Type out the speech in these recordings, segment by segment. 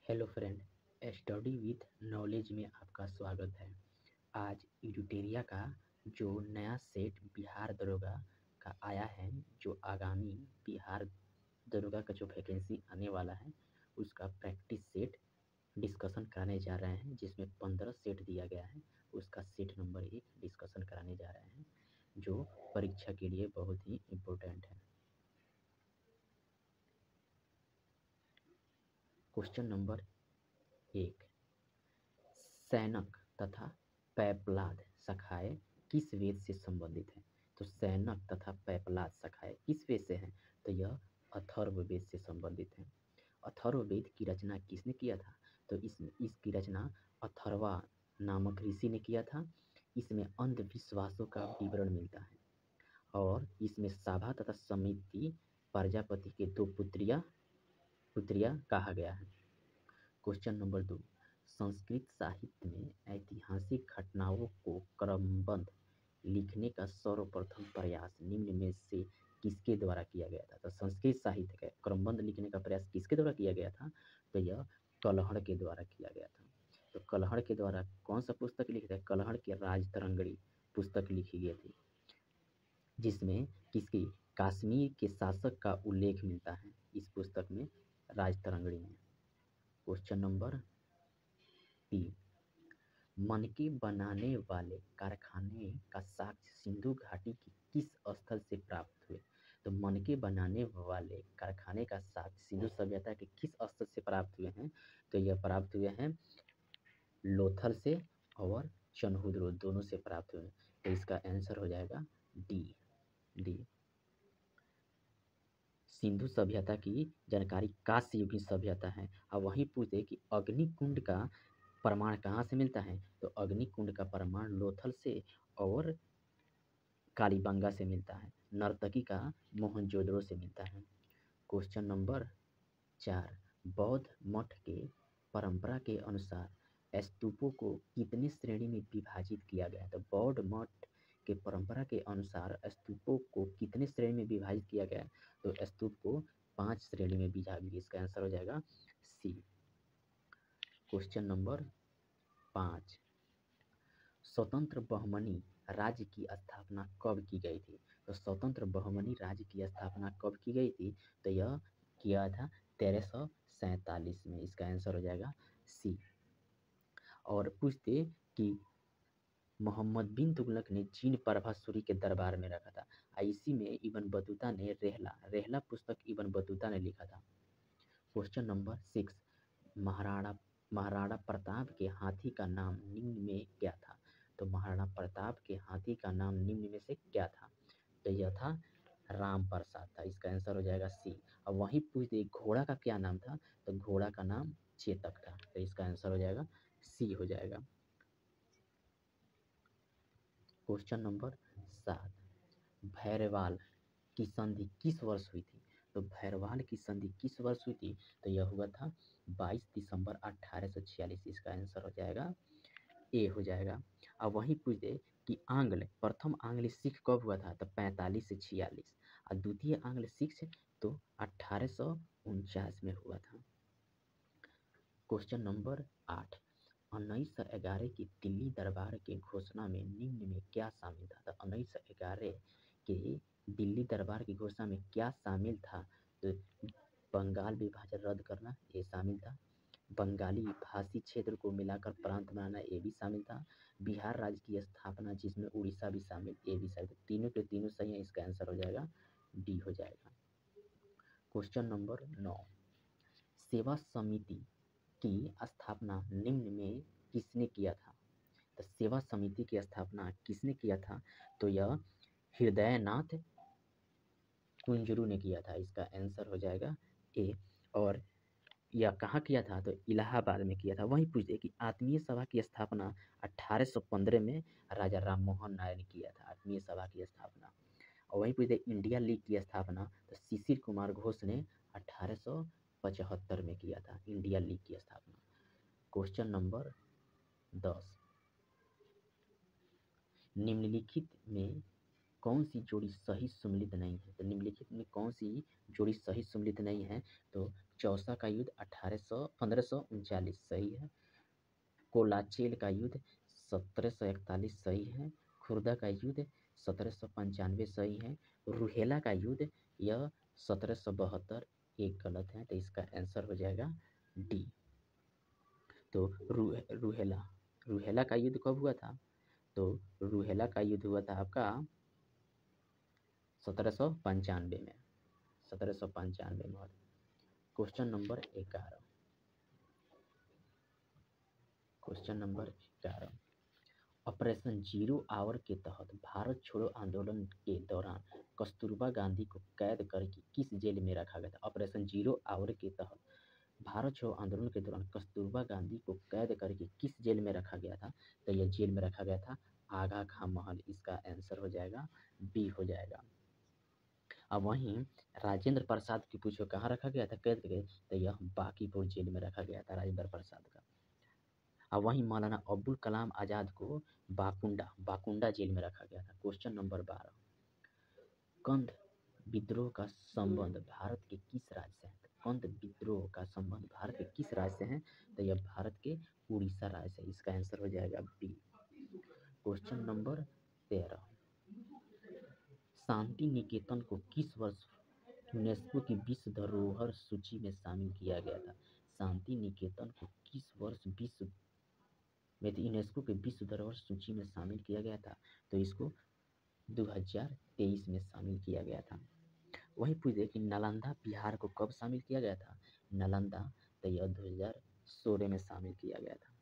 Hello friend, study with knowledge में आपका स्वागत है। आज एडुटेरिया का जो नया सेट बिहार दरोगा का आया है, जो आगामी बिहार दरोगा का जो वैकेंसी आने वाला है उसका प्रैक्टिस सेट डिस्कशन कराने जा रहे हैं, जिसमें 15 सेट दिया गया है। उसका सेट नंबर 1 डिस्कशन कराने जा रहे हैं, जो परीक्षा के लिए बहुत ही इम्पोर्टेंट है। क्वेश्चन नंबर 1, सैनक तथा पैपलाद शाखाएं किस वेद से संबंधित हैं? तो सैनक तथा पैपलाद शाखाएं किस वेद से हैं? तो यह अथर्ववेद से संबंधित हैं। अथर्ववेद की रचना किसने किया था? तो इसकी रचना अथर्वा नामक ऋषि ने किया था। इसमें अंधविश्वासों का विवरण मिलता है और इसमें साभा तथा समिति प्रजापति के दो पुत्रियां कहा गया है। क्वेश्चन नंबर 2, संस्कृत साहित्य में ऐतिहासिक घटनाओं को क्रमबद्ध लिखने का सर्वप्रथम प्रयास निम्न में से किसके द्वारा किया गया था? तो संस्कृत साहित्य का क्रमबद्ध लिखने का प्रयास किसके द्वारा किया गया था? तो यह कलहड़ के द्वारा किया गया था। तो कलहड़ के द्वारा कौन सा पुस्तक लिखा था? कलहड़ की राजतरंगिणी पुस्तक लिखी गई थी, जिसमें किसकी कश्मीर के शासक का उल्लेख मिलता है इस पुस्तक में, राजतरंगिणी में। क्वेश्चन नंबर 3, मनके बनाने वाले कारखाने का साक्ष्य सिंधु घाटी की किस स्थल से प्राप्त हुए? तो मनके बनाने वाले कारखाने का साक्ष्य सिंधु सभ्यता के किस स्थल से प्राप्त हुए हैं? तो यह प्राप्त हुए हैं लोथल से और चनहुद्रो दोनों से प्राप्त हुए हैं। तो इसका आंसर हो जाएगा डी। सिंधु सभ्यता की जानकारी कांस्य युगीन सभ्यता है। अब वहीं पूछते कि अग्निकुंड का प्रमाण कहाँ से मिलता है? तो अग्निकुंड का प्रमाण लोथल से और कालीबंगा से मिलता है। नर्तकी का मोहनजोदड़ो से मिलता है। क्वेश्चन नंबर 4, बौद्ध मठ के परंपरा के अनुसार स्तूपों को कितनी श्रेणी में विभाजित किया गया है? तो बौद्ध मठ के परंपरा के अनुसार स्तूपों को कितने श्रेणी में विभाजित किया गया है? तो स्तूप को 5 श्रेणी में विभाजित। इसका आंसर हो जाएगा सी। क्वेश्चन नंबर 5, स्वतंत्र बहमनी राज्य की स्थापना कब की गई थी? तो स्वतंत्र बहमनी राज्य की स्थापना कब की गई थी? तो यह किया था 1347 में। इसका आंसर हो जाएगा सी। और पूछते कि मोहम्मद बिन तुगलक ने चीन प्रभासूरी के दरबार में रखा था। इसी में इब्न बतूता ने रेहला पुस्तक इब्न बतूता ने लिखा था। क्वेश्चन नंबर 6, महाराणा प्रताप के हाथी का नाम निम्न में क्या था? तो महाराणा प्रताप के हाथी का नाम निम्न में से क्या था? तो यह था राम प्रसाद था। इसका आंसर हो जाएगा सी। अब वहीं पूछ दे घोड़ा का क्या नाम था? तो घोड़ा का नाम चेतक था। तो इसका आंसर हो जाएगा सी हो जाएगा। क्वेश्चन नंबर 7, भैरवाल की संधि किस वर्ष हुई थी? तो भैरवाल की संधि किस वर्ष हुई थी? तो यह हुआ था 22 दिसंबर 1846। इसका आंसर हो जाएगा ए हो जाएगा। अब वहीं पूछ दे कि प्रथम आंग्ल सिख कब हुआ था? तो 45 से 46। और द्वितीय आंग्ल सिख तो 1849 में हुआ था। क्वेश्चन नंबर 8, 1911 की दिल्ली दरबार के घोषणा में निम्न में क्या शामिल था? तो 1911 के दिल्ली दरबार की घोषणा में क्या शामिल था? तो बंगाल विभाजन रद्द करना ये शामिल था। बंगाली भाषी क्षेत्र को मिलाकर प्रांत बनाना ये भी शामिल था। बिहार राज्य की स्थापना, जिसमें उड़ीसा भी शामिल, ये भी शामिल। तीनों के तीनों सही है। इसका आंसर हो जाएगा डी हो जाएगा। क्वेश्चन नंबर 9, सेवा समिति की स्थापना निम्न में किसने किया था? तो सेवा समिति की स्थापना किसने किया था? तो यह हृदयनाथ कुंजरू ने किया था। इसका आंसर हो जाएगा ए। और यह कहाँ किया था? तो इलाहाबाद में किया था। वहीं पूछते कि आत्मीय सभा की स्थापना 1815 में राजा राम मोहन राय ने किया था, आत्मीय सभा की स्थापना। और वहीं पूछते इंडिया लीग की स्थापना तो शिशिर कुमार घोष ने 1875 में किया था, इंडिया लीग की स्थापना। क्वेश्चन नंबर 10, निम्नलिखित में कौन सी जोड़ी सही सम्मिलित नहीं है? तो निम्नलिखित में कौन सी जोड़ी सही सम्मिलित नहीं है? तो चौसा का युद्ध 1539 सही है। कोलाचेल का युद्ध 1741 सही है। खुर्दा का युद्ध 1795 सही है। रूहेला का युद्ध यह 1772 एक गलत है, तो इसका आंसर हो जाएगा डी। तो रूहेला रूहेला का युद्ध कब हुआ था? तो रूहेला का युद्ध हुआ था आपका 1795 में, 1795 में। Question number 11, question number 11, operation zero hour के तहत भारत छोड़ो आंदोलन के दौरान कस्तूरबा गांधी को कैद करके किस जेल में रखा गया था? ऑपरेशन जीरो आवर के तहत भारत छोड़ो आंदोलन के दौरान कस्तूरबा गांधी को कैद करके किस जेल में रखा गया था? तो यह जेल में रखा गया था आगा खां महल। इसका आंसर हो जाएगा बी हो जाएगा। अब वहीं राजेंद्र प्रसाद की पूछो कहाँ रखा गया था कैद करके? तो यह बांकीपुर जेल में रखा गया था राजेंद्र प्रसाद का। अब वहीं मौलाना अब्दुल कलाम आज़ाद को बाकुंडा जेल में रखा गया था। क्वेश्चन नंबर 12, कंध विद्रोह का संबंध भारत के किस राज्य से है? कंध विद्रोह का संबंध भारत के किस राज्य से है? तो यह भारत के उड़ीसा राज्य से। इसका आंसर हो जाएगा B. Question number 13, Shanti Niketan को किस वर्ष यूनेस्को की विश्व धरोहर सूची में शामिल किया गया था? शांति निकेतन को किस वर्ष विश्व में यूनेस्को के विश्व धरोहर सूची में शामिल किया गया था? तो इसको 2023 में शामिल किया गया था। वही पूछे कि नालंदा बिहार को कब शामिल किया गया था? नालंदा तो यह 2016 में शामिल किया गया था।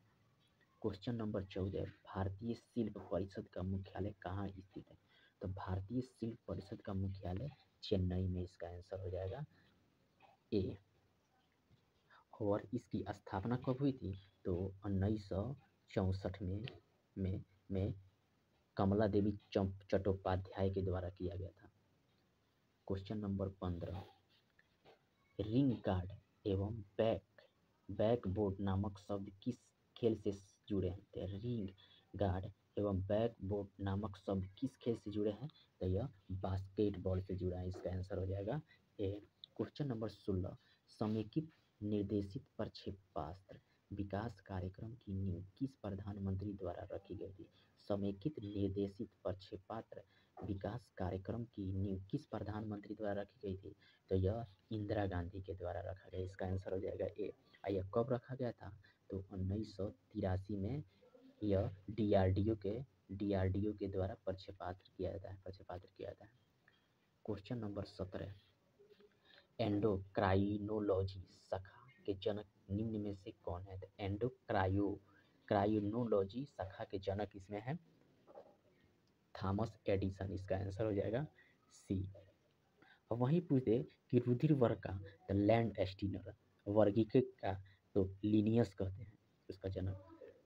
क्वेश्चन नंबर 14, भारतीय शिल्प परिषद का मुख्यालय कहाँ स्थित है? तो भारतीय शिल्प परिषद का मुख्यालय चेन्नई में। इसका आंसर हो जाएगा ए। और इसकी स्थापना कब हुई थी? तो 1964 में कमला देवी चट्टोपाध्याय के द्वारा किया गया था। क्वेश्चन नंबर 15, रिंग गार्ड एवं बैकबोर्ड नामक शब्द किस खेल से जुड़े हैं? तो रिंग गार्ड एवं बैकबोर्ड नामक शब्द किस खेल से जुड़े हैं? तो यह बास्केटबॉल से जुड़ा है। इसका आंसर हो जाएगा ए। क्वेश्चन नंबर 16, समेकित निर्देशित प्रक्षेपास्त्र विकास कार्यक्रम की नींव किस प्रधानमंत्री द्वारा रखी गई थी? समेकित निर्देशित प्रक्षेपास्त्र विकास कार्यक्रम की नींव किस प्रधानमंत्री द्वारा रखी गई थी? तो यह इंदिरा गांधी के द्वारा रखा गया। इसका आंसर हो जाएगा ए। यह कब रखा गया था? तो 1983 में यह डीआरडीओ के द्वारा प्रक्षेपास्त्र किया जाता है। क्वेश्चन नंबर 17, एंडोक्राइनोलॉजी शाखा के जनक निम्न में से कौन है? तो एंडोक्राइनोलॉजी शाखा के जनक इसमें है थॉमस एडिसन। इसका आंसर हो जाएगा सी। और वहीं पूछते कि रुधिर वर्ग का द लैंड एस्टिनर वर्गीकृत का तो लिनियस कहते हैं उसका जनक।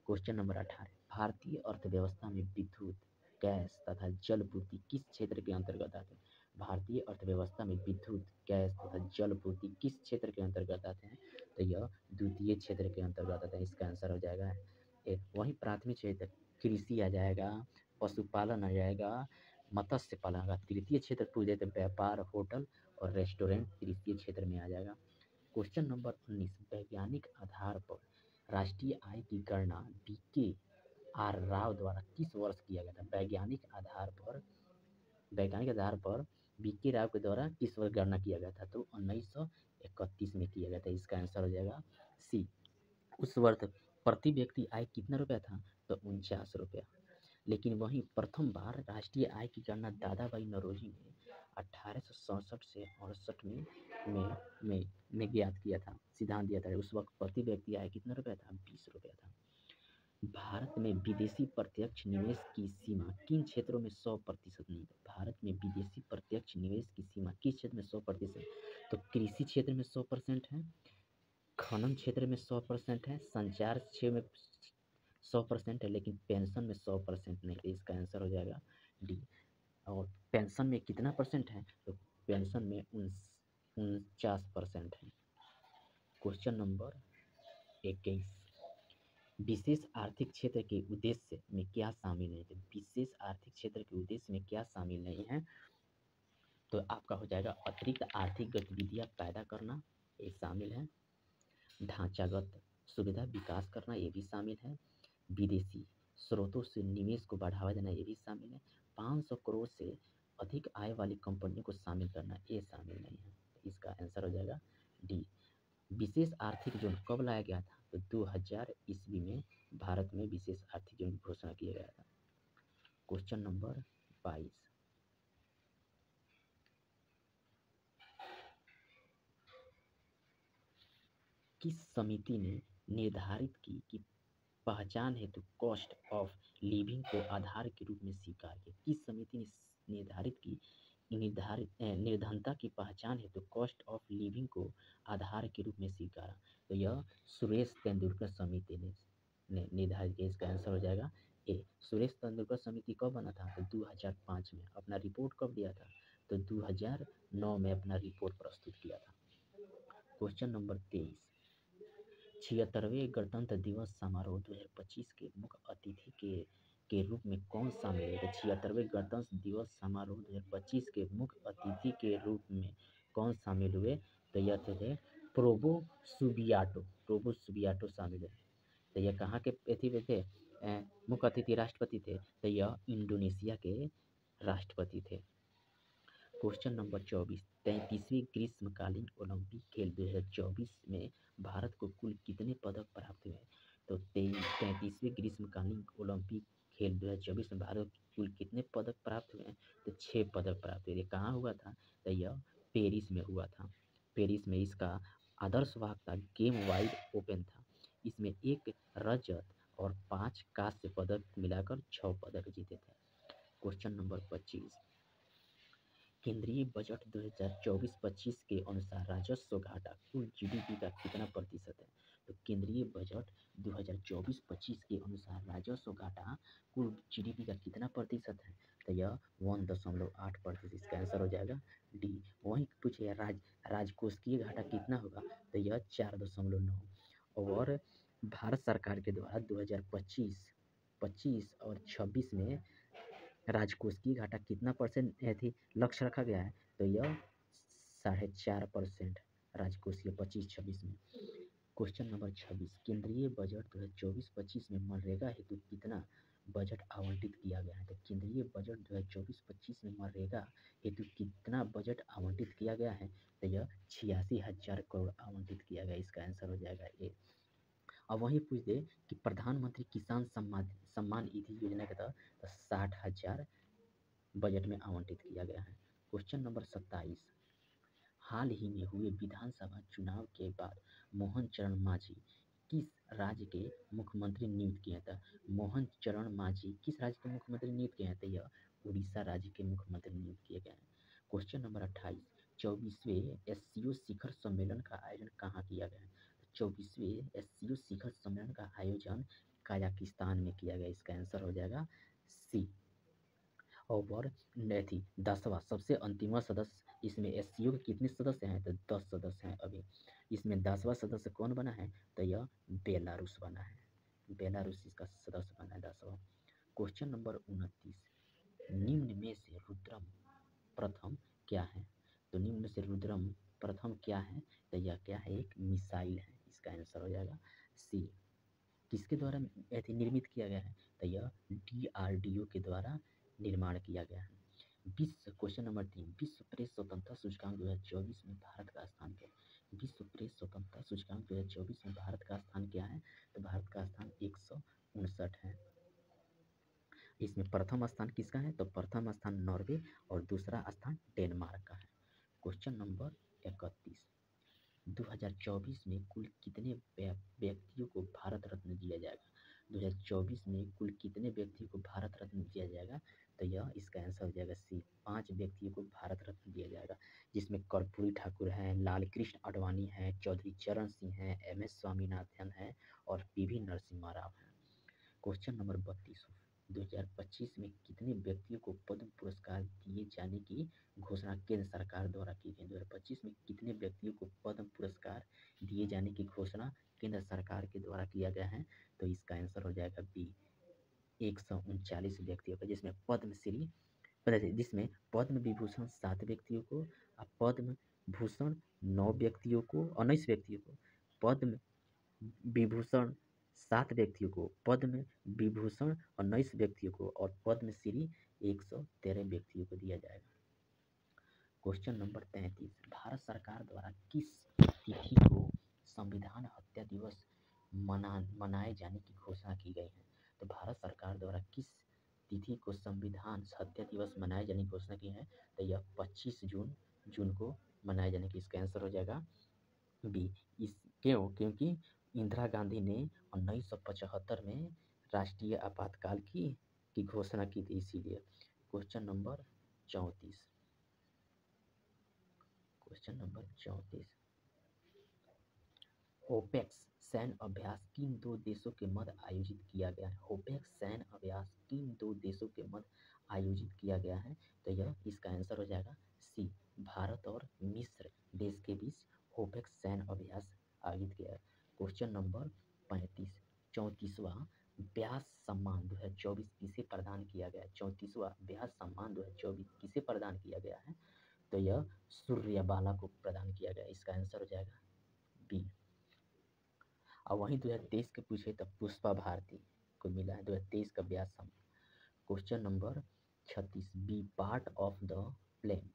क्वेश्चन नंबर 18, भारतीय अर्थव्यवस्था में विद्युत गैस तथा जलपूर्ति किस क्षेत्र के अंतर्गत आते हैं? भारतीय अर्थव्यवस्था में विद्युत गैस तथा जलपूर्ति किस क्षेत्र के अंतर्गत आते हैं? तो यह द्वितीय क्षेत्र के अंतर्गत आते हैं। इसका आंसर हो जाएगा एक। वहीं प्राथमिक क्षेत्र कृषि आ जाएगा, पशुपालन आ जाएगा, मत्स्य पालन का। तृतीय क्षेत्र पूछ देते व्यापार, होटल और रेस्टोरेंट तृतीय क्षेत्र में आ जाएगा। क्वेश्चन नंबर 19, वैज्ञानिक आधार पर राष्ट्रीय आय की गणना BKR राव द्वारा किस वर्ष किया गया था? वैज्ञानिक आधार पर BK राव के द्वारा किस वर्ष गणना किया गया था? तो 1931 में किया गया था। इसका आंसर हो जाएगा सी। उस वर्ष प्रति व्यक्ति आय कितना रुपया था? तो 49 रुपया। लेकिन वहीं प्रथम बार राष्ट्रीय आय की गणना दादा भाई नौरोजी ने 1867 से 68 में ज्ञात किया था, सिद्धांत दिया था। उस वक्त प्रति व्यक्ति आय कितना रुपया था? 20 रुपया था। भारत में विदेशी प्रत्यक्ष निवेश की सीमा किन क्षेत्रों में 100% नहीं है? भारत में विदेशी प्रत्यक्ष निवेश की सीमा किस क्षेत्र में 100%? तो कृषि क्षेत्र में 100% है, खनन क्षेत्र में 100% है, संचार क्षेत्र में 100% है, लेकिन पेंशन में 100% नहीं है। इसका आंसर हो जाएगा डी। और पेंशन में कितना परसेंट है? तो पेंशन में 49% है। क्वेश्चन नंबर 21, विशेष आर्थिक क्षेत्र के उद्देश्य में क्या शामिल है? तो विशेष आर्थिक क्षेत्र के उद्देश्य में क्या शामिल नहीं है? तो आपका हो जाएगा अतिरिक्त आर्थिक गतिविधियां पैदा करना ये शामिल है। ढांचागत सुविधा विकास करना ये भी शामिल है। विदेशी स्रोतों से निवेश को बढ़ावा देना ये भी शामिल है। 500 करोड़ से अधिक आय वाली कंपनियों को शामिल करना ये शामिल नहीं है। इसका आंसर हो जाएगा डी। विशेष आर्थिक जोन कब लाया गया था? तो 2000 ईस्वी में भारत में विशेष आर्थिक जोन की घोषणा किया गया था। क्वेश्चन नंबर 22, किस समिति ने निर्धारित की कि पहचान हेतु कॉस्ट ऑफ लिविंग को आधार के रूप में स्वीकार किया? किस समिति ने निर्धारित की निर्धनता की पहचान हेतु कॉस्ट ऑफ लिविंग को आधार के रूप में स्वीकारा? तो यह सुरेश तेंदुलकर समिति ने निर्धारित किया। इसका आंसर हो जाएगा ए। सुरेश तेंदुलकर समिति कब बना था? तो 2005 में। अपना रिपोर्ट कब दिया था? तो 2009 में अपना रिपोर्ट प्रस्तुत किया था। क्वेश्चन नंबर 23, 76वें गणतंत्र दिवस समारोह 2025 के मुख्य अतिथि के रूप में कौन शामिल है? 76वें गणतंत्र दिवस समारोह 2025 के मुख्य अतिथि के रूप में कौन शामिल हुए? तो यह थे प्रोबो सुबियाटो शामिल है। तो यह कहाँ के अतिथि में थे? मुख्य अतिथि राष्ट्रपति थे। तो यह इंडोनेशिया के राष्ट्रपति थे। क्वेश्चन नंबर 24, 33वीं ग्रीष्मकालीन ओलंपिक खेल 2024 में भारत को कुल कितने पदक प्राप्त हुए? तो 33वीं ग्रीष्मकालीन ओलंपिक खेल 2024 में भारत को कुल कितने पदक प्राप्त हुए? तो 6 पदक प्राप्त हुए। कहाँ हुआ था? तो यह पेरिस में हुआ था। पेरिस में इसका आदर्श भाग था गेम वाइड ओपन था। इसमें 1 रजत और 5 कांस्य पदक मिलाकर 6 पदक जीते थे। क्वेश्चन नंबर 25, केंद्रीय बजट 2024-25 के अनुसार राजस्व घाटा कुल जीडीपी का कितना प्रतिशत है? तो केंद्रीय बजट 2024-25 के अनुसार राजस्व घाटा कुल जीडीपी का कितना प्रतिशत है? तो यह 1.8%। इसका आंसर हो जाएगा डी। वहीं पूछे राजकोषीय घाटा कितना होगा? तो यह 4.9। और भारत सरकार के द्वारा 2025 और 26 में राजकोषीय घाटा कितना % लक्ष्य रखा गया है? तो यह 4.5% राजकोषीय 25-26 में। क्वेश्चन नंबर 26, केंद्रीय बजट 2024-25 में मनरेगा हेतु कितना बजट आवंटित किया गया है? तो केंद्रीय बजट 2024-25 में मनरेगा हेतु कितना बजट आवंटित किया गया है? तो यह 86,000 करोड़ आवंटित किया गया। इसका आंसर हो जाएगा ए। अब वही पूछ दे कि प्रधानमंत्री किसान सम्मान निधि योजना के तहत 60,000 बजट में आवंटित किया गया है। क्वेश्चन नंबर 27, हाल ही में हुए विधानसभा चुनाव के बाद मोहन चरण मांझी किस राज्य के मुख्यमंत्री नियुक्त किए थे? मोहन चरण मांझी किस राज्य के मुख्यमंत्री नियुक्त किए हैं? तो यह उड़ीसा राज्य के मुख्यमंत्री नियुक्त किए गए हैं। क्वेश्चन नंबर 28, 24वें एससीओ शिखर सम्मेलन का आयोजन कहाँ किया गया है? 24वें एससीओ शिखर सम्मेलन का आयोजन कजाकिस्तान में किया गया। इसका आंसर हो जाएगा सी। और 10वां सबसे अंतिम सदस्य, इसमें एससीओ के कितने सदस्य हैं? तो 10 सदस्य हैं अभी। इसमें 10वां सदस्य कौन बना है? तो यह बेलारूस बना है। बेलारूस इसका सदस्य बना है 10वां। क्वेश्चन नंबर 29, निम्न में से रुद्रम प्रथम क्या है? तो निम्न में से रुद्रम प्रथम क्या है? तो यह क्या है? एक मिसाइल है। इसका आंसर हो जाएगा सी। किसके द्वारा निर्मित किया गया है? तो यह DRDO के द्वारा निर्माण किया गया है। क्वेश्चन नंबर 3, विश्व प्रेस स्वतंत्रता सूचकांक 2024 में भारत का स्थान क्या है? विश्व प्रेस स्वतंत्रता सूचकांक 2024 में भारत का स्थान क्या है? तो भारत का स्थान 159 है। इसमें प्रथम स्थान किसका है? तो प्रथम स्थान नॉर्वे और दूसरा स्थान डेनमार्क का है। क्वेश्चन नंबर 31, 2024 में कुल कितने व्यक्तियों को भारत रत्न दिया जाएगा? 2024 में कुल कितने व्यक्तियों को भारत रत्न दिया जाएगा? तो यह इसका आंसर हो जाएगा सी। 5 व्यक्तियों को भारत रत्न दिया जाएगा, जिसमें कर्पूरी ठाकुर हैं, लाल कृष्ण आडवाणी हैं, चौधरी चरण सिंह हैं, MS स्वामीनाथन हैं और PV नरसिम्हा राव हैं। क्वेश्चन नंबर 32, 2025 में कितने व्यक्तियों को पद्म पुरस्कार दिए जाने की घोषणा केंद्र सरकार द्वारा की गई? 2025 में कितने व्यक्तियों को पद्म पुरस्कार दिए जाने की घोषणा केंद्र सरकार के द्वारा किया गया है? तो इसका आंसर हो जाएगा बी, 139 व्यक्तियों को, जिसमें पद्म विभूषण 7 व्यक्तियों को और पद्म भूषण 9 व्यक्तियों को 19 व्यक्तियों को, पद्म विभूषण 7 व्यक्तियों को, पद्म विभूषण 19 व्यक्तियों को और पद्मश्री 113 व्यक्तियों को दिया जाएगा। क्वेश्चन नंबर 33, भारत सरकार द्वारा किस तिथि को संविधान हत्या दिवस मनाए जाने की घोषणा की गई है? तो भारत सरकार द्वारा किस तिथि को संविधान हत्या दिवस मनाए जाने की घोषणा की है? तो यह 25 जून को मनाए जाने की, इसका आंसर हो जाएगा बी। क्योंकि इंदिरा गांधी ने 1975 में राष्ट्रीय आपातकाल की घोषणा की थी, इसीलिए। क्वेश्चन नंबर 34, ओपेक्स सैन्य अभ्यास किन 2 देशों के मध्य आयोजित किया गया है? ओपेक्स सैन्य अभ्यास किन 2 देशों के मध्य आयोजित किया गया है? तो यह इसका आंसर हो जाएगा सी, भारत और मिस्र देश के बीच ओपेक्स सैन्य अभ्यास आयोजित किया है। क्वेश्चन नंबर 35, 34वां व्यास सम्मान 2024 किसे प्रदान किया गया है? 34वां व्यास सम्मान 2024 किसे प्रदान किया गया है? तो यह सूर्यबाला को प्रदान किया गया, इसका आंसर हो जाएगा बी। और वहीं 2023 के पूछे तब पुष्पा भारती को मिला है 2023 का व्यास सम्मान। Question number 36, B part of the plane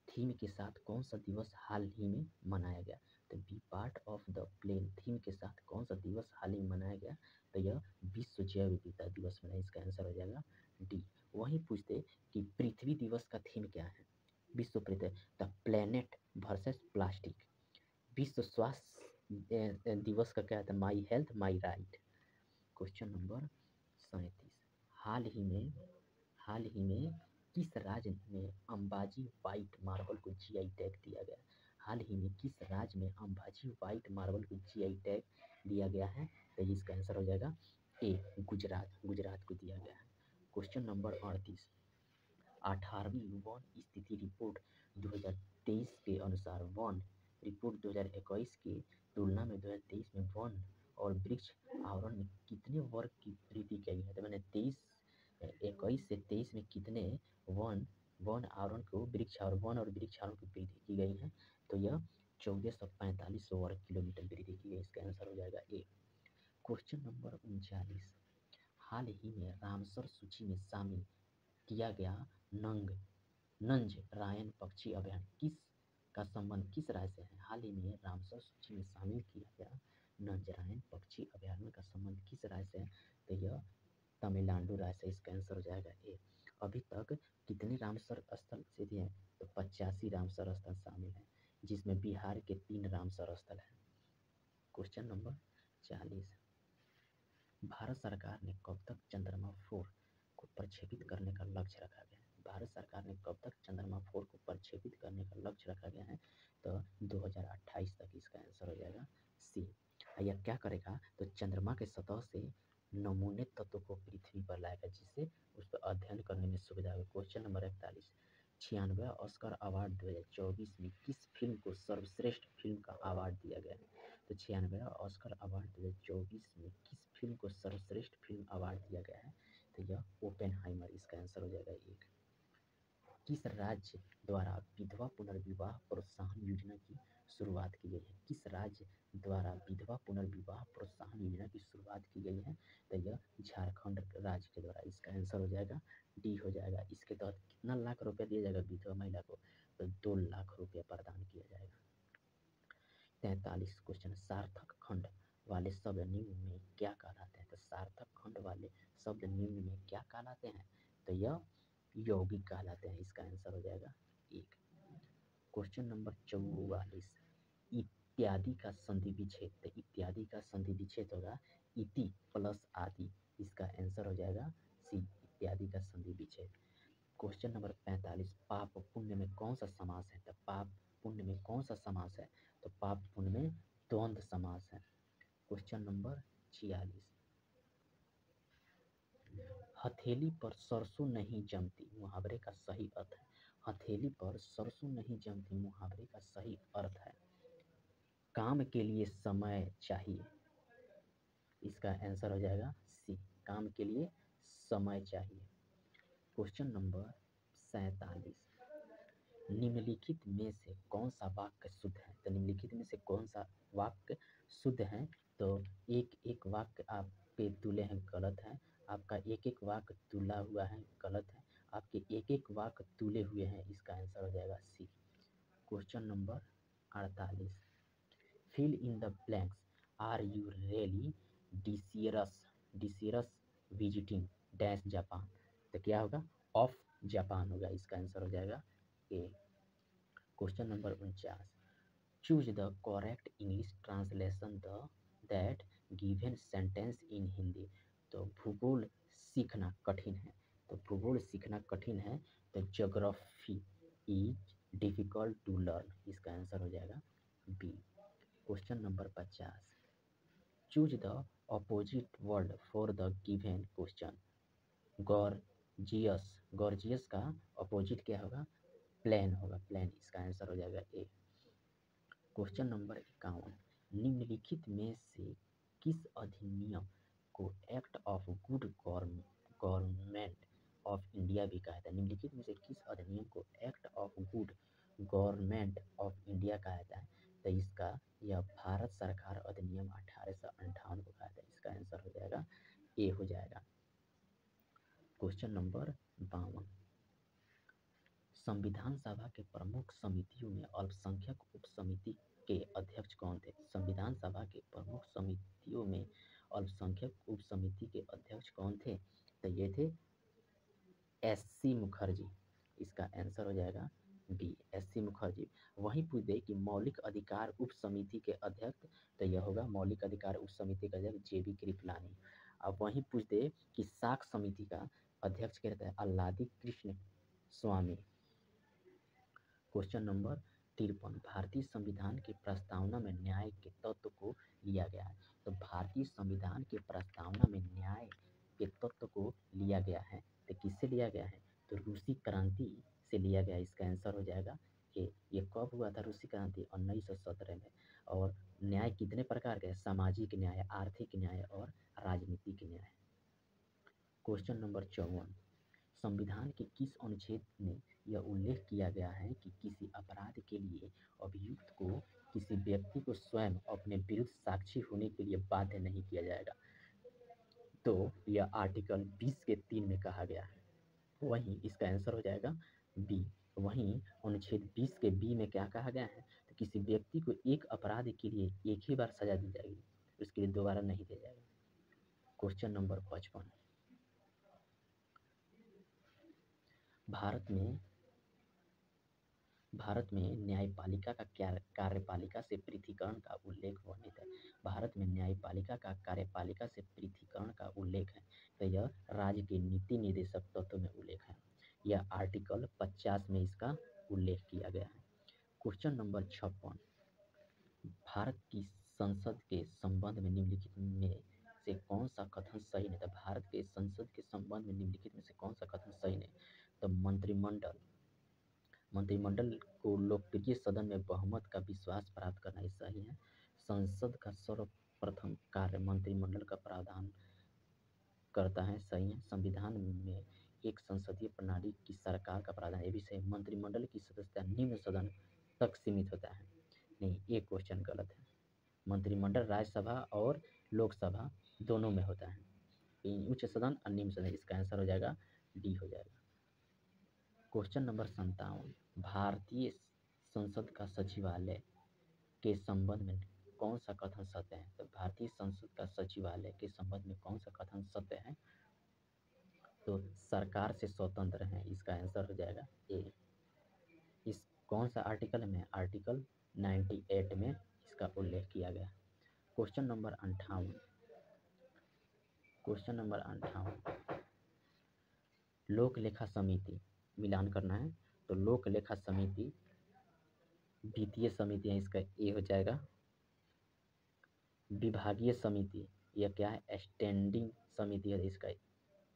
theme के साथ कौन सा दिवस हाल ही में मनाया गया? तो B part of the plane theme के साथ कौन सा दिवस हाल ही में मनाया गया? तो यह विश्व जैव विविधता दिवस मनाया, इसका आंसर हो जाएगा डी। वहीं पूछते कि पृथ्वी दिवस का थीम क्या है? विश्व पृथ्वी द प्लेनेट वर्सेस प्लास्टिक। विश्व स्वास्थ्य दिवस का क्या था? My health my right. Question number 37, हाल ही में किस राज्य में अंबाजी व्हाइट मार्बल को जीआई टैग दिया गया? हाल ही में किस राज्य में अंबाजी व्हाइट मार्बल को जीआई टैग दिया गया है? तो इसका आंसर हो जाएगा ए, गुजरात को दिया गया है। क्वेश्चन नंबर 38, 18वीं वन स्थिति रिपोर्ट 2023 के अनुसार वन रिपोर्ट 2021 की तुलना में 2023 में वन और वृक्ष आवरण में कितने वर्ग की वृद्धि की गई है? तो मैंने 21 से 23 में कितने वन आवरण को वृक्ष और वृक्ष आवरण की वृद्धि की गई है? तो यह 1445 वर्ग किलोमीटर वृद्धि की गई, इसका आंसर हो जाएगा ए। क्वेश्चन नंबर 39, हाल ही में रामसर सूची में शामिल किया गया नंज रायन पक्षी अभयारण्य का संबंध किस राज्य से है? हाल ही में रामसर सूची में शामिल किया गया नंज रायन पक्षी अभयारण्य का संबंध किस राज्य से है? तो यह तमिलनाडु राज्य से, इसका आंसर हो जाएगा ए। अभी तक कितने रामसर स्थल स्थित हैं? तो 85 रामसर स्थल शामिल हैं, जिसमें बिहार के 3 रामसर स्थल हैं। क्वेश्चन नंबर 40, भारत सरकार ने कब तक चंद्रमा 4 को प्रक्षेपित करने का लक्ष्य रखा गया है? भारत सरकार ने कब तक चंद्रमा 4 को प्रक्षेपित करने का लक्ष्य रखा गया है? तो 2028 तक, इसका आंसर हो जाएगा सी। यह क्या करेगा? तो चंद्रमा के सतह से नमूने तत्वों को पृथ्वी पर लाएगा, जिससे उस पर अध्ययन करने में सुविधा होगी। क्वेश्चन नंबर 41, 96वां ऑस्कर अवार्ड 2024 में किस फिल्म को सर्वश्रेष्ठ फिल्म का अवार्ड दिया गया है? तो 96वां ऑस्कर अवार्ड 2024 में किस फिल्म को सर्वश्रेष्ठ फिल्म अवार्ड दिया गया है? तो यह ओपेनहाइमर, इसका आंसर हो जाएगा एक। किस राज्य द्वारा विधवा पुनर्विवाह प्रोत्साहन योजना की शुरुआत की गई है? किस राज्य द्वारा विधवा पुनर्विवाह प्रोत्साहन योजना की शुरुआत की गई है? तो यह झारखंड राज्य के द्वारा, इसका आंसर हो जाएगा डी हो जाएगा। इसके तहत कितना लाख रुपया दिया जाएगा विधवा महिला को? तो 2 लाख रुपया प्रदान किया जाएगा। 43 क्वेश्चन, सार्थक खंड वाले शब्द निम्न में क्या कहलाते हैं? तो सार्थक खंड वाले शब्द निम्न में क्या कहलाते हैं? तो यह यौगिक कहलाते हैं, इसका आंसर हो जाएगा एक। क्वेश्चन नंबर 44, इत्यादि का संधि विच्छेद, तो इत्यादि का संधि विच्छेद होगा इति प्लस आदि, इसका आंसर हो जाएगा सी, इत्यादि का संधि विच्छेद। क्वेश्चन नंबर 45, पाप पुण्य में कौन सा समास है? तो पाप पुण्य में कौन सा समास है? तो पाप पुण्य में द्वंद्व समास है। क्वेश्चन नंबर 46, हथेली पर सरसों नहीं जमती मुहावरे का सही अर्थ है? हथेली पर सरसों नहीं जमती मुहावरे का सही अर्थ है काम के लिए समय चाहिए, इसका आंसर हो जाएगा सी, काम के लिए समय चाहिए। क्वेश्चन नंबर 47, निम्नलिखित में से कौन सा वाक्य शुद्ध है? तो निम्नलिखित में से कौन सा वाक्य शुद्ध है? तो एक एक वाक्य आप पे तुले हैं, गलत है। आपका एक एक वाक्य तुला हुआ है, गलत है। आपके एक एक वाक्य तुले हुए हैं, इसका आंसर हो जाएगा C. Question number 48, fill in the blanks. Are you really desirous visiting dash Japan? तो क्या होगा? ऑफ जापान होगा, इसका आंसर हो जाएगा A. Question number 49, choose the correct English translation the that given sentence in Hindi. तो भूगोल सीखना कठिन है, तो भूगोल सीखना कठिन है, तो geography is difficult to learn, इसका आंसर हो जाएगा B. Question number 50, choose the opposite word for the given question. Gorgeous, gorgeous का अपोजिट क्या होगा? प्लेन होगा, प्लेन, इसका आंसर हो जाएगा ए। क्वेश्चन नंबर 51, निम्नलिखित में से किस अधिनियम को act of good government of India भी कहा जाता है? निम्नलिखित में से किस अधिनियम को act of good government of India कहा जाता है? तो इसका यह भारत सरकार अधिनियम 1858 को कहा जाता है, इसका आंसर हो जाएगा ए हो जाएगा। क्वेश्चन नंबर 52, संविधान सभा के प्रमुख समितियों में अल्पसंख्यक उप समिति के अध्यक्ष कौन थे? संविधान सभा के प्रमुख समितियों में अल्पसंख्यक उप समिति के अध्यक्ष कौन थे? तो ये थे एस.सी. मुखर्जी, इसका आंसर हो जाएगा बी, एस.सी. मुखर्जी। वहीं पूछ दे कि मौलिक अधिकार उप समिति के अध्यक्ष, तो यह होगा मौलिक अधिकार उप समिति का अध्यक्ष जे.बी. कृपलानी। अब वहीं पूछ दे कि साख समिति का अध्यक्ष क्या रहता है? अल्लादी कृष्ण स्वामी। क्वेश्चन नंबर 53, भारतीय संविधान की प्रस्तावना में न्याय के तत्व को लिया गया है। तो भारतीय संविधान की प्रस्तावना में न्याय के तत्व को लिया गया है, तो किससे लिया गया है? तो रूसी क्रांति से लिया गया, इसका आंसर हो जाएगा ए। ये कब हुआ था रूसी क्रांति? 1917 में। और न्याय कितने प्रकार के? सामाजिक न्याय, आर्थिक न्याय और राजनीतिक न्याय। क्वेश्चन नंबर 54, संविधान के किस अनुच्छेद में यह उल्लेख किया गया है कि किसी अपराध के लिए अभियुक्त को किसी व्यक्ति को स्वयं अपने विरुद्ध साक्षी होने के लिए बाध्य नहीं किया जाएगा? तो यह आर्टिकल 20 के 3 में कहा गया है। वहीं इसका आंसर हो जाएगा बी। वहीं अनुच्छेद 20 के बी में क्या कहा गया है? तो किसी व्यक्ति को एक अपराध के लिए एक ही बार सजा दी जाएगी, उसके लिए दोबारा नहीं दिया जाएगा। क्वेश्चन नंबर 55, भारत में न्यायपालिका का कार्यपालिका से पृथक्करण का उल्लेख वर्णित है। भारत में न्यायपालिका का कार्यपालिका से पृथक्करण का उल्लेख है, तो यह राज्य के नीति निर्देशक तत्व में उल्लेख है। यह आर्टिकल 50 में इसका उल्लेख किया गया है। क्वेश्चन नंबर 56, भारत की संसद के संबंध में निम्नलिखित में से कौन सा कथन सही नहीं? तो भारत के संसद के संबंध में निम्नलिखित में से कौन सा कथन सही नहीं? तो मंत्रिमंडल को लोकप्रिय सदन में बहुमत का विश्वास प्राप्त करना ही सही है। संसद का सर्वप्रथम कार्य मंत्रिमंडल का प्रावधान करता है, सही है। संविधान में एक संसदीय प्रणाली की सरकार का प्रावधान, ये भी सही। मंत्रिमंडल की सदस्यता निम्न सदन तक सीमित होता है, नहीं, ये क्वेश्चन गलत है। मंत्रिमंडल राज्यसभा और लोकसभा दोनों में होता है, उच्च सदन और निम्न सदन, इसका आंसर हो जाएगा डी हो जाएगा। क्वेश्चन नंबर 57, भारतीय संसद का सचिवालय के संबंध में कौन सा कथन सत्य है? तो भारतीय संसद का सचिवालय के संबंध में कौन सा कथन सत्य है? तो सरकार से स्वतंत्र है, इसका आंसर हो जाएगा ए। इस कौन सा आर्टिकल में? आर्टिकल 98 में इसका उल्लेख किया गया। क्वेश्चन नंबर 58, लोक लेखा समिति, मिलान करना है, तो लोक लेखा समिति द्वितीय समिति है, इसका ए हो जाएगा। विभागीय समिति, यह क्या है? स्टैंडिंग समिति है, इसका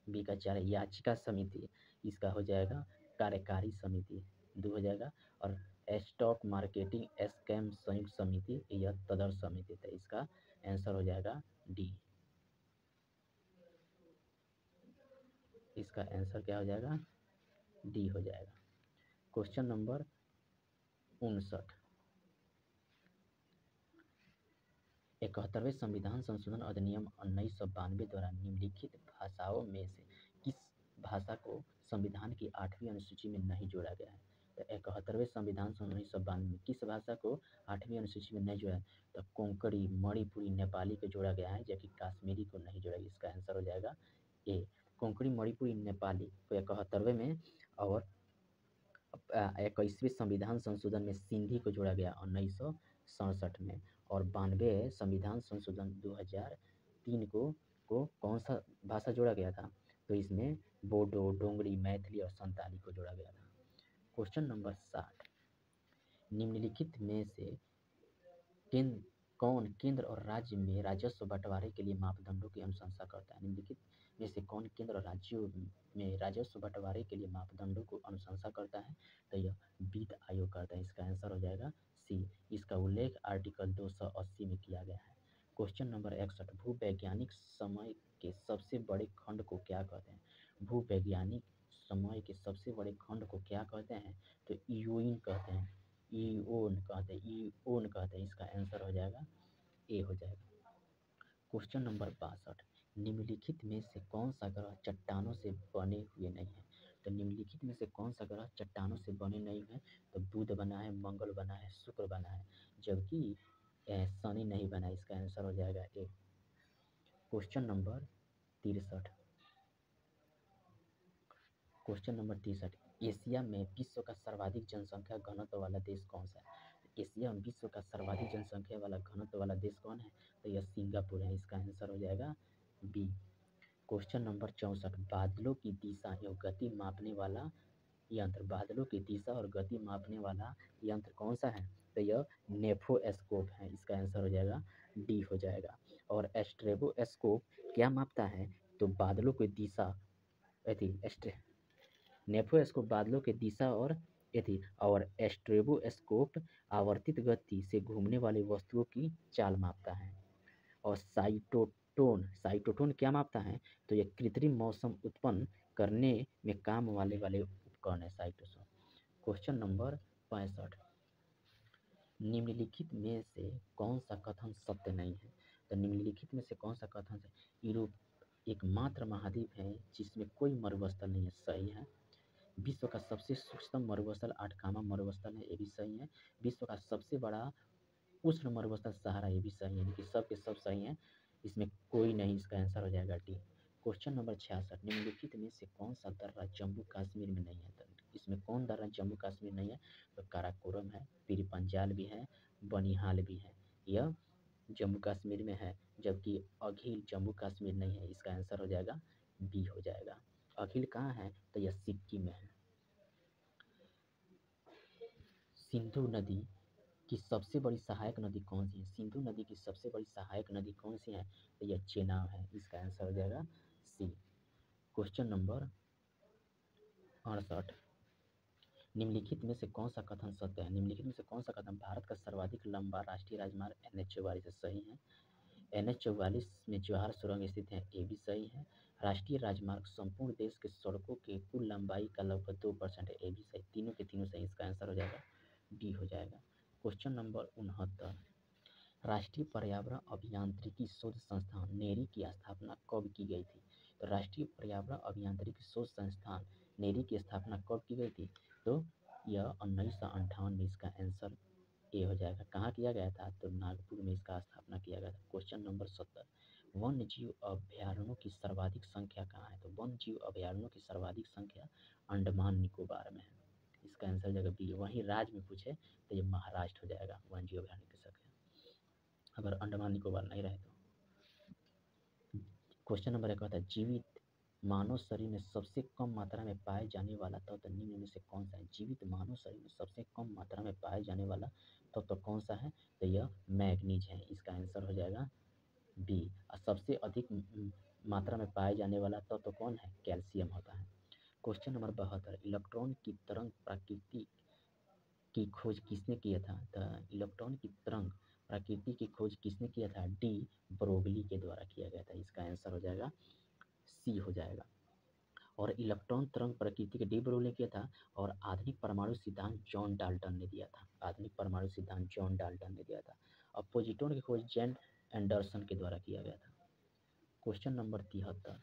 बी का 4 है। याचिका समिति, इसका हो जाएगा कार्यकारी समिति, 2 हो जाएगा। और स्टॉक मार्केटिंग स्कैम संयुक्त समिति, यह तदर्थ समिति है, इसका आंसर हो जाएगा डी। इसका आंसर क्या हो जाएगा? डी हो जाएगा। Question number 59। 71वें संविधान संशोधन अधिनियम 1992 द्वारा निम्नलिखित भाषाओं में से किस भाषा को संविधान की 8वीं अनुसूची में नहीं जोड़ा गया है? तो 71वें संविधान सन 1992 में किस भाषा को 8वीं अनुसूची में नहीं जोड़ा है? तो कोंकणी, मणिपुरी, नेपाली को जोड़ा गया है, जबकि कश्मीरी को नहीं जोड़ा गया। इसका आंसर हो जाएगा ए। कोंकणी, मणिपुरी, नेपाली को 71वें में, और 21वें संविधान संशोधन में सिंधी को जोड़ा गया 1967 में, और 92 संविधान संशोधन 2003 को कौन सा भाषा जोड़ा गया था? तो इसमें बोडो, डोंगरी, मैथिली और संताली को जोड़ा गया था। Question number 60। निम्नलिखित में से कौन केंद्र और राज्य में राजस्व बंटवारे के लिए मापदंडों की अनुशंसा करता है? निम्नलिखित में से कौन केंद्र और राज्यों में राजस्व बंटवारे के लिए मापदंडों को अनुशंसा करता है? तो यह वित्त आयोग करता है। इसका आंसर हो जाएगा सी। इसका उल्लेख आर्टिकल 280 में किया गया है। Question number 61। भूवैज्ञानिक समय के सबसे बड़े खंड को क्या कहते हैं? भूवैज्ञानिक समय के सबसे बड़े खंड को क्या कहते हैं? तो ईओइन कहते हैं, ईओन कहते हैं। इसका आंसर हो जाएगा ए हो जाएगा। Question number 62। निम्नलिखित में से कौन सा ग्रह चट्टानों से बने हुए नहीं है? तो निम्नलिखित में से कौन सा ग्रह चट्टानों से बने नहीं है? तो बुध बना है, मंगल बना है, शुक्र बना है, जबकि शनि नहीं बना। इसका आंसर हो जाएगा A. Question number 63। Question number 63। Asia में विश्व का सर्वाधिक जनसंख्या घनत्व वाला देश कौन सा है? एशिया में विश्व का सर्वाधिक जनसंख्या वाला घनत्व वाला देश कौन है? तो यह सिंगापुर है। इसका आंसर हो जाएगा बी। Question number 64। बादलों की दिशा एवं गति मापने वाला यंत्र, बादलों की दिशा और गति मापने वाला यंत्र कौन सा है? तो यह नेफोस्कोप है। इसका आंसर हो जाएगा डी हो जाएगा। और एस्ट्रोबोस्कोप क्या मापता है? तो बादलों की दिशा, नेफोस्कोप बादलों की दिशा और एस्ट्रोबोस्कोप आवर्तित गति से घूमने वाली वस्तुओं की चाल मापता है। और साइटोटोन क्या मापता है? तो यह कृत्रिम मौसम उत्पन्न करने में काम वाले उपकरण है, साइटोटोन। Question number 65। निम्नलिखित में से कौन सा कथन सत्य नहीं है? तो निम्नलिखित में से कौन सा कथन है? यूरोप एकमात्र महाद्वीप है जिसमें कोई मरुस्थल नहीं है। सही है। विश्व का सबसे सूक्ष्म मरुस्थल आटकामा मरुस्थल है। ये भी सही है। विश्व का सबसे बड़ा उष्ण मरुस्थल सहारा। ये भी सही है। देखिए सब के सब सही हैं, इसमें कोई नहीं। इसका आंसर हो जाएगा डी। Question number 66। निम्नलिखित में से कौन सा दर्रा जम्मू कश्मीर में नहीं है? तो इसमें कौन दर्रा जम्मू कश्मीर नहीं है? तो काराकोरम है, पीरपंजाल भी है, बनिहाल भी है। यह जम्मू कश्मीर में है, जबकि अघिल जम्मू कश्मीर नहीं है। इसका आंसर हो जाएगा बी हो जाएगा। अघिल कहाँ है? तो यह सिक्किम में है। सिंधु नदी की सबसे बड़ी सहायक नदी कौन सी है? सिंधु नदी की सबसे बड़ी सहायक नदी कौन सी है? तो यह चेनाब है। इसका आंसर हो जाएगा सी। Question number 68। निम्नलिखित में से कौन सा कथन सत्य है? निम्नलिखित में से कौन सा कथन भारत का सर्वाधिक लंबा राष्ट्रीय राजमार्ग NH-44 है? सही है। NH-44 में जवाहर सुरंग स्थित है। ये भी सही है। राष्ट्रीय राजमार्ग संपूर्ण देश के सड़कों के कुल लंबाई का लगभग 2% है। ये भी सही। तीनों के तीनों सही। इसका आंसर हो जाएगा डी हो जाएगा। Question number 69। राष्ट्रीय पर्यावरण अभियांत्रिकी शोध संस्थान नेरी की स्थापना कब की गई थी? तो राष्ट्रीय पर्यावरण अभियांत्रिकी शोध संस्थान नेरी की स्थापना कब की गई थी? तो यह 1958 में। इसका आंसर ए हो जाएगा। कहाँ किया गया था? तो नागपुर में इसका स्थापना किया गया था। Question number 70। वन्य जीव अभयारण्यों की सर्वाधिक संख्या कहाँ है? तो वन्य जीव अभयारण्यों की सर्वाधिक संख्या अंडमान निकोबार में है। इसका आंसर हो जाएगा बी। वहीं राज्य में पूछे तो ये महाराष्ट्र हो जाएगा वन्य जीव अभयारण्य की संख्या, अगर अंडमान निकोबार नहीं रहे तो। Question number 71। जीवित मानव शरीर में सबसे कम मात्रा में पाए जाने वाला तत्व निम्न में से कौन सा है? जीवित मानव शरीर में सबसे कम मात्रा में पाए जाने वाला तत्व कौन सा है? तो यह मैग्नीज है। इसका आंसर हो जाएगा बी। और सबसे अधिक मात्रा में पाए जाने वाला तत्व कौन है? कैल्शियम होता है। Question number 72। इलेक्ट्रॉन की तरंग प्रकृति की खोज किसने किया था? तो इलेक्ट्रॉन की तरंग प्रकृति की खोज किसने किया था? डी ब्रोगली के द्वारा किया गया था। इसका आंसर हो जाएगा सी हो जाएगा। और इलेक्ट्रॉन तरंग प्रकृति के डी ब्रोगली ने किया था। और आधुनिक परमाणु सिद्धांत जॉन डाल्टन ने दिया था। आधुनिक परमाणु सिद्धांत जॉन डाल्टन ने दिया था। और पोजीट्रॉन की खोज जेन एंडरसन के द्वारा किया गया था। क्वेश्चन नंबर 73,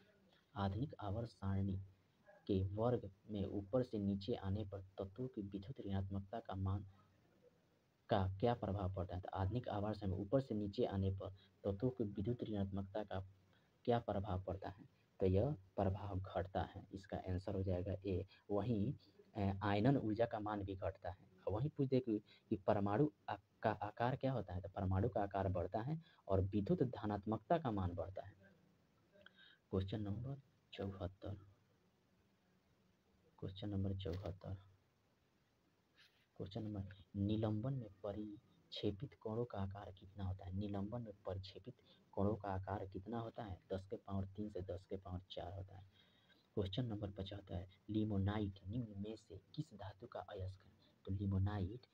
आधुनिक आवर्त सारणी के वर्ग में ऊपर से नीचे आने पर तत्वों की विद्युत ऋणात्मकता का मान का क्या प्रभाव पड़ता है। तो आधुनिक आवर्त सारणी में ऊपर से नीचे आने पर तत्वों की विद्युत ऋणात्मकता का क्या प्रभाव पड़ता है। तो यह प्रभाव घटता है। इसका आंसर हो जाएगा ए। वहीं आयनन ऊर्जा का मान भी घटता है। वहीं पूछ दे कि परमाणु का आकार क्या होता है। तो परमाणु का आकार बढ़ता है और विद्युत धनात्मकता का मान बढ़ता है। Question number 74, question number 74, question number, निलंबन में परिक्षेपित कोणों का आकार कितना होता है। निलंबन में परिक्षेपित कोणों का आकार कितना होता है। 10 के पावर 3 से 10 के पावर 4 होता है। क्वेश्चन नंबर 75, लिमोनाइट निम्न में से किस धातु का अयस्क है। तो लिमोनाइट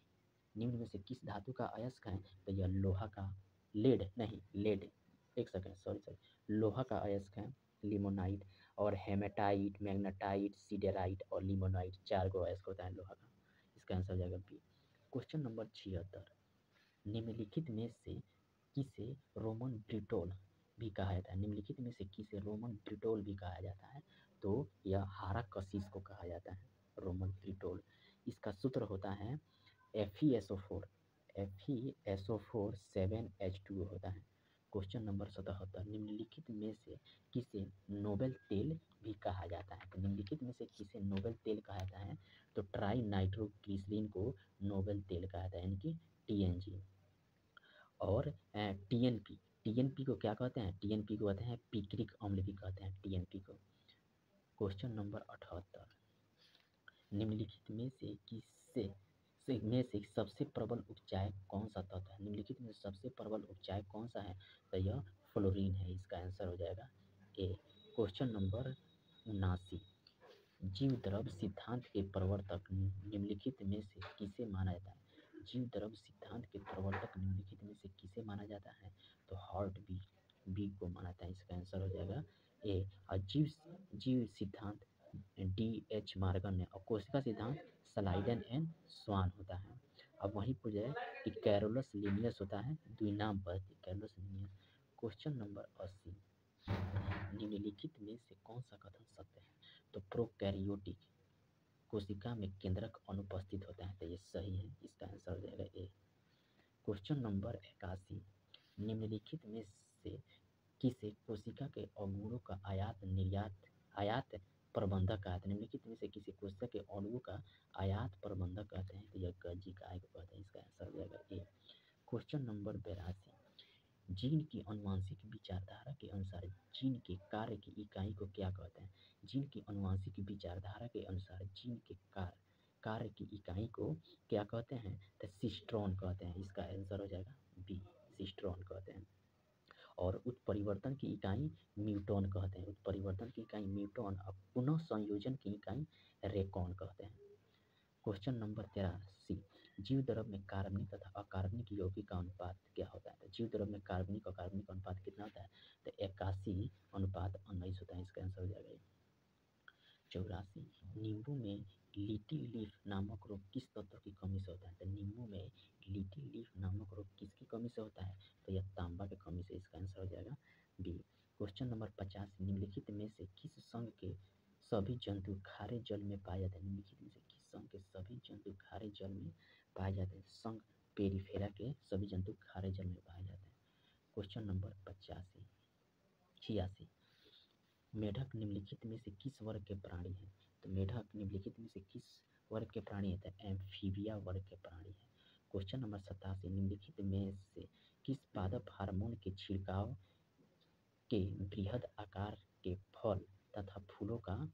निम्न में से किस धातु का अयस्क है। तो यह लोहा का, लेड नहीं, लेड, एक सेकेंड, सॉरी, लोहा का अयस्क है लिमोनाइट। और हेमेटाइट, मैग्नेटाइट, सिडेराइट और लिमोनाइट, 4 गो अयस्क होता है लोहा का। इसका आंसर हो जाएगा बी। क्वेश्चन नंबर 76, निम्नलिखित में से किसे रोमन ब्रिटोल भी कहा जाता है। निम्नलिखित में से किसे रोमन ब्रिटोल भी कहा जाता है। तो यह हारा कशिश को कहा जाता है रोमन ब्रिटोल। इसका सूत्र होता है FeSO4, FeSO4 7H2O होता है। क्वेश्चन नंबर 77, निम्नलिखित में से किसे नोबेल तेल भी कहा जाता है। तो निम्नलिखित में से किसे नोबेल तेल कहा जाता है। तो ट्राई नाइट्रोग्लिसरीन को नोबेल तेल कहा जाता है, यानी कि TNG। और TNP को क्या कहते हैं। TNP को कहते हैं पिक्रिक अम्ल भी कहते हैं TNP को। क्वेश्चन नंबर 78, निम्नलिखित में से सबसे प्रबल उपचायक कौन सा तत्व है। निम्नलिखित में सबसे प्रबल उपचायक कौन सा है। तो यह फ्लोरीन है। इसका आंसर हो जाएगा ए। क्वेश्चन नंबर 79, जीव द्रव सिद्धांत के प्रवर्तक निम्नलिखित में से किसे माना जाता है। जीव द्रव सिद्धांत के प्रवर्तक निम्नलिखित में से किसे माना जाता है। तो हॉर्ट बी को माना जाता है। इसका आंसर हो जाएगा ए। और जीव सिद्धांत DH मार्गन ने, और कोशिका सिद्धांत स्लाइडन एंड स्वान होता है। अब वहीं पर जाए कि कैरोलस लिनियस होता है द्विनाम पद, कैरोलस लिनियस। क्वेश्चन नंबर 80, निम्नलिखित में से कौन सा कथन सत्य है। तो प्रोकैरियोटिक कोशिका में केंद्रक अनुपस्थित होता है। तो ये सही है। इसका आंसर हो जाएगा ए। क्वेश्चन नंबर 81, निम्नलिखित में से किसे कोशिका के अणुओं का आयात प्रबंधक कहते हैं। निम्नलिखित में से किसी कोशिका के अणुओं का आयात प्रबंधक कहते हैं। तो यह गज्जी काय को कहते हैं। इसका आंसर हो जाएगा ए। क्वेश्चन नंबर 82, जीन की आनुवंशिक विचारधारा के अनुसार जीन के कार्य की इकाई को क्या कहते हैं। जीन की आनुवंशिक विचारधारा के अनुसार जीन के कार्य की इकाई को क्या कहते हैं। तो सिस्ट्रॉन कहते हैं। इसका आंसर हो जाएगा बी, सिस्ट्रॉन कहते हैं। और उत्परिवर्तन की इकाई म्यूटॉन कहते हैं। उत्परिवर्तन की इकाई म्यूटॉन और पुनः संयोजन की इकाई रेकॉन कहते हैं। क्वेश्चन नंबर 83, जीव द्रव में कार्बनिक तथा अकार्बनिक यौगिक का अनुपात क्या होता है। तो जीव द्रव में कार्बनिक और अकार्बनिक अनुपात कितना होता है। तो 81:19 होता है। इसका आंसर हो जाएगा 84, नींबू में लिटिल लीफ नामक रोग किस तत्व की कमी से होता है। तो नींबू में लिटिल लीफ नामक रोग किसकी कमी से होता है। तो यह तांबा की कमी से। इसका आंसर हो जाएगा बी। क्वेश्चन नंबर 50, निम्नलिखित में से किस संघ के सभी जंतु खारे जल में पाए जाते हैं। निम्नलिखित में से किस संघ के सभी जंतु खारे जल में पाए जाते हैं। संघ पेरिफेरा के सभी जंतु खारे जल में पाए जाते हैं। क्वेश्चन नंबर 86, मेढक निम्नलिखित में से किस वर्ग के प्राणी हैं। तो मेढक निम्नलिखित में से किस वर्ग के प्राणी है। तो एम्फीबिया वर्ग के प्राणी है। क्वेश्चन नंबर 87, निम्नलिखित में से किस पादप हार्मोन के छिड़काव के बृहद आकार के फल तथा फूलों का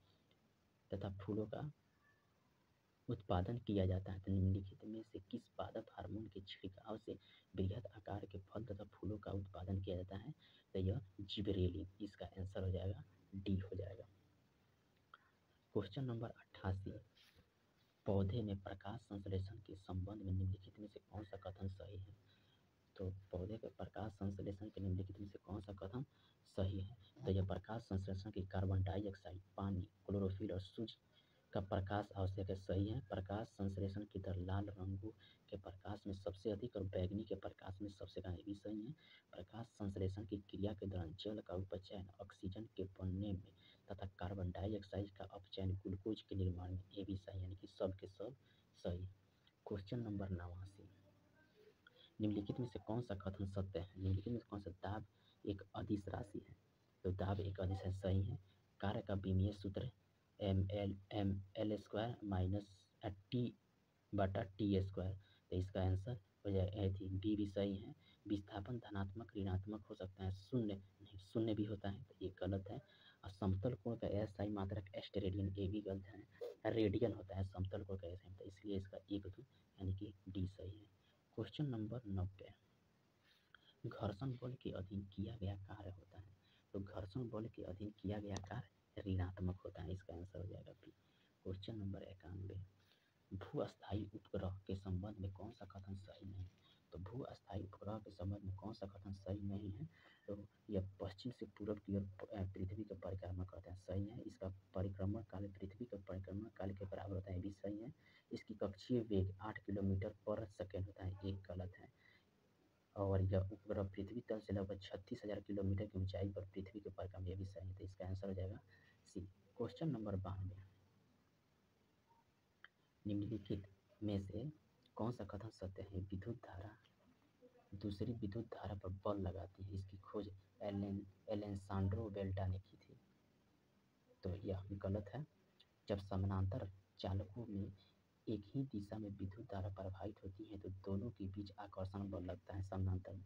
उत्पादन किया जाता है। तो निम्नलिखित में से किस पादप हार्मोन के छिड़काव से बृहद आकार के फल तथा फूलों का उत्पादन किया जाता है। तो यह जिबरेलिन। इसका आंसर हो जाएगा डी हो जाएगा। क्वेश्चन नंबर 88, पौधे में प्रकाश संश्लेषण के संबंध में निम्नलिखित में से कौन सा कथन सही है। तो पौधे के प्रकाश संश्लेषण के निम्नलिखित में से कौन सा कथन सही है। तो यह प्रकाश संश्लेषण की कार्बन डाइऑक्साइड, पानी, क्लोरोफिल और सूर्य का प्रकाश आवश्यक है। सही है। प्रकाश संश्लेषण की दर लाल रंगों के प्रकाश में सबसे अधिक और बैंगनी के प्रकाश में सबसे कम, ये भी सही है। प्रकाश संश्लेषण की क्रिया के दौरान जल का उपचयन ऑक्सीजन के बनने में तथा कार्बन डाइऑक्साइड का अपचयन ग्लूकोज के निर्माण में, ये भी सही, यानी कि सब के सब सही। क्वेश्चन नंबर 89, निम्नलिखित में से कौन सा कथन सत्य है? निम्नलिखित में से कौन सा दाब एक अदिश राशि है? तो दाब एक अदिश है, सही है। कार्य का विमीय सूत्र ml स्क्वायर माइनस T/T², तो इसका आंसर हो जाएगा बी भी सही है। विस्थापन धनात्मक ऋणात्मक हो सकता है, शून्य नहीं, शून्य भी होता है, तो ये गलत है। और समतल कोण का अस्थायी मात्रक एस्टेरेडियन, ये भी गलत है। रेडियन होता है समतल कोण का अस्थायी, तो इसलिए इसका 1 2 यानी कि डी सही है। क्वेश्चन नंबर 90, घर्षण बल के अधीन किया गया कार्य होता है। तो घर्षण बल के अधीन किया गया कार्य ऋणात्मक होता है, इसका आंसर हो जाएगा बी। क्वेश्चन नंबर 91, भू-अस्थायी उपग्रह के संबंध में कौन सा कथन सही नहीं? तो भू-अस्थायी उपग्रह के संबंध में कौन सा कथन सही नहीं है? तो यह पश्चिम से पूर्व की ओर पृथ्वी का परिक्रमा करता है, सही है। इसका परिक्रमण काल पृथ्वी के परिक्रमण काल के बराबर होता है, ये भी सही है। इसकी कक्षीय वेग 8 किलोमीटर पर सेकेंड होता है, ये गलत है। और यह उपग्रह पृथ्वी तल से लगभग 36,000 किलोमीटर की ऊंचाई पर पृथ्वी के परिक्रमा, ये भी सही है, तो इसका आंसर हो जाएगा सी। क्वेश्चन नंबर 92, निम्नलिखित में से कौन सा कथन सत्य है? विद्युत धारा दूसरी विद्युत धारा पर बल लगाती है, इसकी खोज एलेसांड्रो वेल्टा ने की थी, तो यह गलत है। जब समानांतर चालकों में एक ही दिशा में विद्युत धारा प्रवाहित होती है तो दोनों के बीच आकर्षण बल लगता है समानांतर में,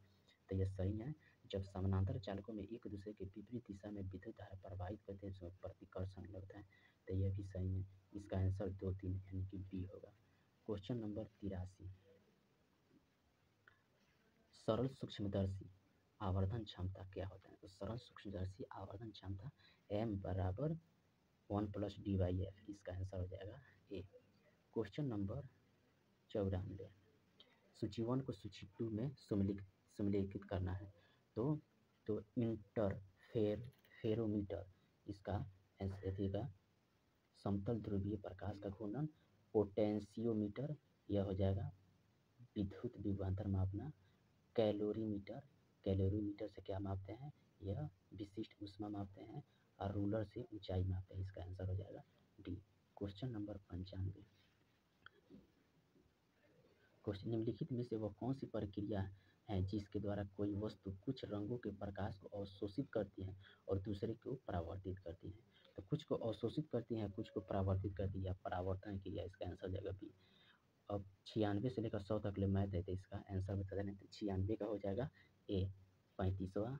तो यह सही है। जब समानांतर चालकों में एक दूसरे के विपरीत दिशा में विद्युत धारा प्रवाहित करते हैं तो प्रतिकर्षण लगता है, तो यह भी सही है। इसका आंसर 2 3 यानी कि बी होगा। क्वेश्चन नंबर 83, सरल सूक्ष्मदर्शी आवर्धन क्षमता क्या होता है? तो सरल सूक्ष्मदर्शी आवर्धन क्षमता m बराबर 1 + d/f, इसका आंसर हो जाएगा ए। क्वेश्चन नंबर 94, सूची 1 को सूची 2 में सम्मिलित करना है। तो इंटरफेरोमीटर, इसका आंसर का समतल ध्रुवीय प्रकाश का घूर्णन, पोटेंशियोमीटर, यह हो जाएगा विद्युत विभवांतर मापना, कैलोरीमीटर से क्या मापते हैं? यह विशिष्ट ऊष्मा मापते हैं, और रूलर से ऊंचाई मापते हैं, इसका आंसर हो जाएगा डी। क्वेश्चन नंबर 95, क्वेश्चन निम्नलिखित में से वह कौन सी प्रक्रिया है जिसके द्वारा कोई वस्तु कुछ रंगों के प्रकाश को अवशोषित करती है और दूसरे को परावर्तित करती है? तो कुछ को अवशोषित करती है, कुछ को परावर्तित करती है, परावर्तन क्रिया, इसका आंसर हो जाएगा बी। अब 96 से लेकर 100 तक ले मैथ है, तो इसका आंसर बता देना, तो 96 का हो जाएगा ए, 35वां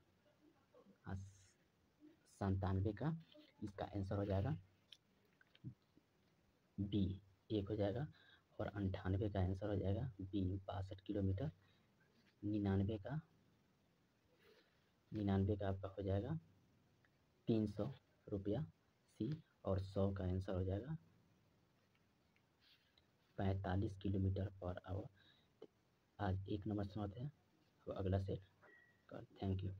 97 का, इसका आंसर हो जाएगा बी 1 हो जाएगा। और 98 का आंसर हो जाएगा बी 62 किलोमीटर। 99 का आपका हो जाएगा 300 रुपया सी। और 100 का आंसर हो जाएगा 45 किलोमीटर पर आवर। आज 1 नंबर समाप्त है, अब अगला सेट कर। Thank you.